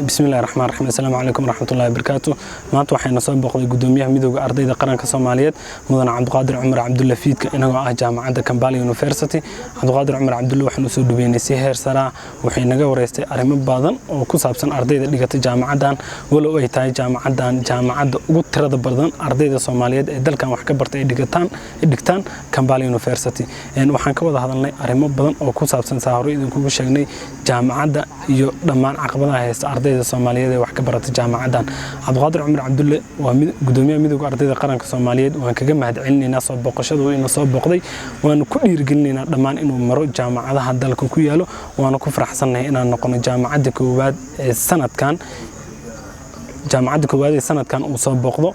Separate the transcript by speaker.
Speaker 1: بسم الله الرحمن الرحيم. السلام عليكم ورحمة الله وبركاته. maanta waxayna soo boqday gudoomiyaha midowga ardayda qaranka Soomaaliyeed Mudane Cabdiqaadir Cumar Cabdulle Fiidka inagoo ah jaamacadda Kampala University. Cabdiqaadir Cumar Cabdulle waxaanu soo dhaweynay si heer sare ah waxay naga wareystay arrimo badan oo ku saabsan ardayda dhigata jaamacadan walow ay tahay jaamacadda ugu tirada badan ardayda Soomaaliyeed ee dalkan wax ka bartay dhigtaan Kampala University. waxaan ka wada hadalnay arrimo badan oo ku saabsan saaro idinku sheegnay jaamacadda iyo dhammaan caqabadaha haysta ardayda Soomaaliyeed ee wax ka bartay jaamacadan. Cabdiqaadir Cumar Cabdulle waa gudoomiyaha midowga ardayda qaranka Soomaaliyeed waan kaga mahadcelinaynaa soo boqoshadu inuu soo boqday waan ku dhiirigelinaynaa dhammaan inuu maro jaamacadaha dalka ku yaalo waan ku faraxsanahay inaan noqono jaamacadda koowaad ee sanadkan uu soo boqdo.